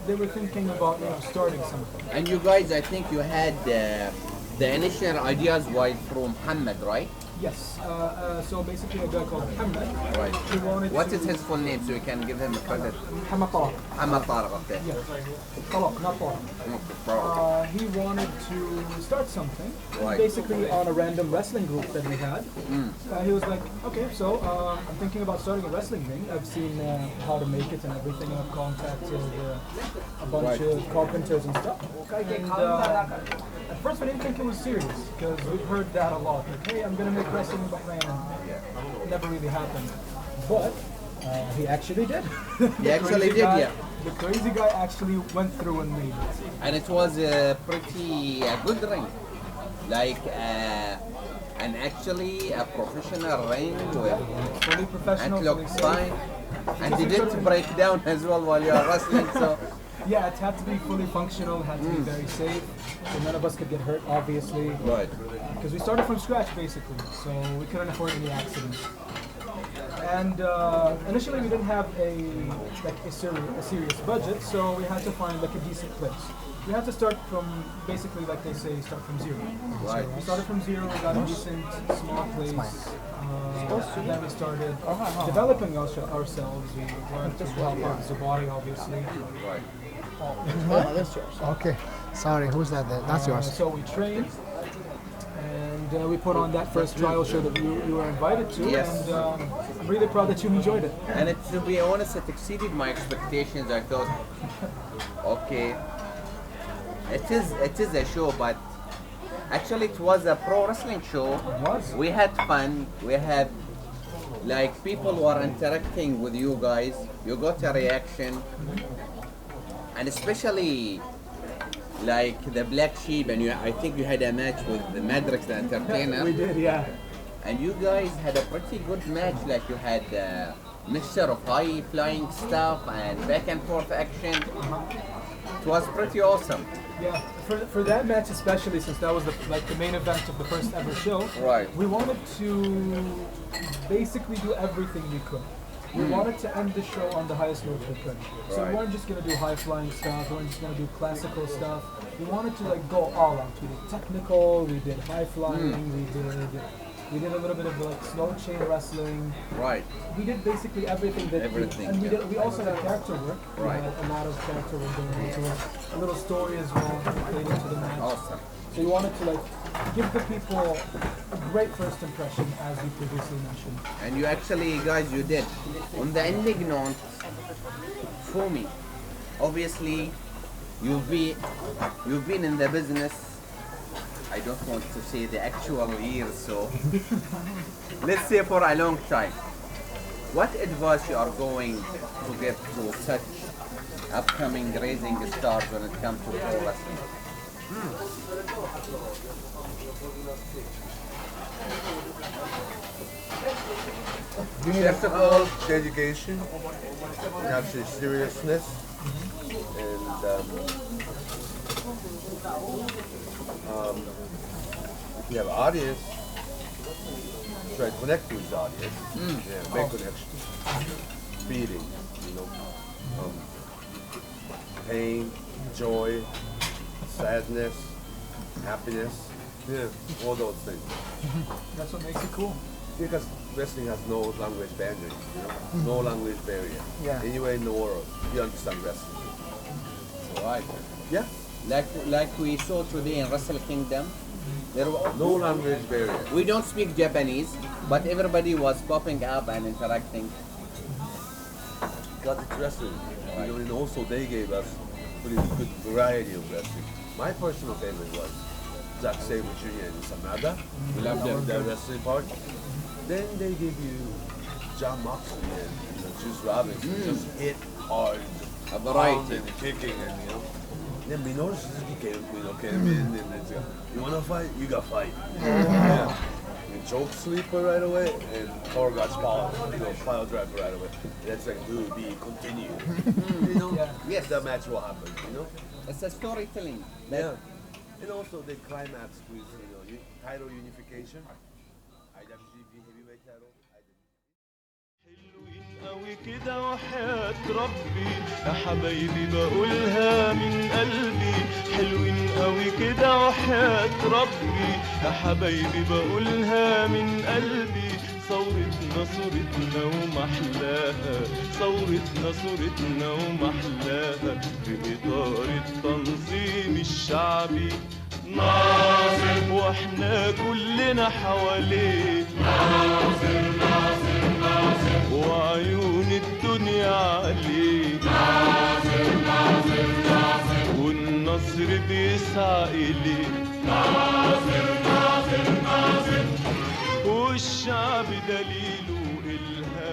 They were thinking about starting something. And you guys, I think you had the initial ideas were from Muhammad, right? Yes. So basically, a guy called Muhammad. Right. He wanted What to is his full name so we can give him a credit? Muhammad Tariq. Muhammad Tariq, okay. Yes. Tariq, not Tariq. He wanted to start something, Right. basically on a random wrestling group that we had. He was like, okay, so I'm thinking about starting a wrestling ring. I've seen how to make it and everything. I've contacted a bunch of carpenters and stuff. And at first, we didn't think it was serious because we've heard that a lot. Like, hey, I'm gonna make wrestling in Bahrain. It never really happened, but he actually did. He actually did, yeah. The crazy guy actually went through and made it. And it was a pretty good ring. Like And actually a professional ring with Fully professional, antelope fully safe. spine. And you didn't break down as well while you are wrestling, so Yeah, it had to be fully functional, had to be very safe, so none of us could get hurt, obviously. Right. Because we started from scratch, basically, so we couldn't afford any accidents. And initially, we didn't have a serious budget, so we had to find like a decent place. We had to start from basically, like they say, start from zero. Right. So we started from zero. We got a decent small place. And then we started developing ourselves. We learned to help out Zubari, obviously. Right. Oh, that's yours. Okay. Sorry, who's that then? That's yours. So we trained, and we put on that first trial show that you were invited to. Yes. And I'm really proud that you enjoyed it. And to be honest, it exceeded my expectations. I thought, okay, it is a show, but actually it was a pro wrestling show. It was. We had fun. We had like people were interacting with you guys. You got a reaction, and especially like the Black Sheep, and I think you had a match with the Madrix, the entertainer. We did, yeah. And you guys had a pretty good match. Like you had a mixture of high flying stuff and back and forth action. It was pretty awesome. Yeah, for that match especially, since that was the main event of the first ever show. Right. We wanted to basically do everything we could. We wanted to end the show on the highest note we could. So Right. we weren't just gonna do high flying stuff. We weren't just gonna do classical stuff. We wanted to like go all out. We did technical. We did high flying. We did a little bit of like slow chain wrestling. Right. We did basically everything that Everything, and we yeah. did. We also had character work. Right. We had a lot of character work going into it. A little story as well played into the match. Awesome. So we wanted to like give the people a great first impression, as you previously mentioned. And you actually, guys, you did. On the ending note, for me, obviously, you've been in the business. I don't want to say the actual years, so let's say for a long time. What advice you are going to give to such upcoming rising stars when it comes to pro wrestling? First of all, dedication, and actually seriousness, and if you have an audience, try to connect with the audience, yeah, make connections, feeling, pain, joy, sadness, happiness, yeah, all those things. That's what makes it cool. Because wrestling has no language boundary, no language barrier. Yeah. Anywhere in the world, you understand wrestling. Right. Yeah. Like we saw today in Wrestle Kingdom, there were no language barrier. We don't speak Japanese, but everybody was popping up and interacting. Because it's wrestling. Right. And also they gave us pretty good variety of wrestling. My personal favorite was Zack Sabre Jr. and Sanada. We love them. The wrestling part. Then they give you John Moxley and Juice Robinson. Just hit hard. A variety. And kicking and Then Minoru Suzuki came in and it's you wanna fight? You got fight. Yeah. You choke sleeper right away and Thor got pile driver right away. That's like do be continue. Yes, that match will happen, It's a storytelling. Yeah. And also the climax with title unification. IWGP heavyweight title. قوي كده وحياة ربي يا حبايبي بقولها من قلبي حلوين قوي كده وحياة ربي يا حبايبي بقولها من قلبي ثورتنا صورتنا ومحلاها ثورتنا صورتنا ومحلاها بإطار التنظيم الشعبي ناصر واحنا كلنا حواليه ناصر ناصر ناصر وعيون الدنيا عليه ناصر ناصر ناصر والنصر بيسعى إليه ناصر ناصر ناصر والشعب دليله إلهام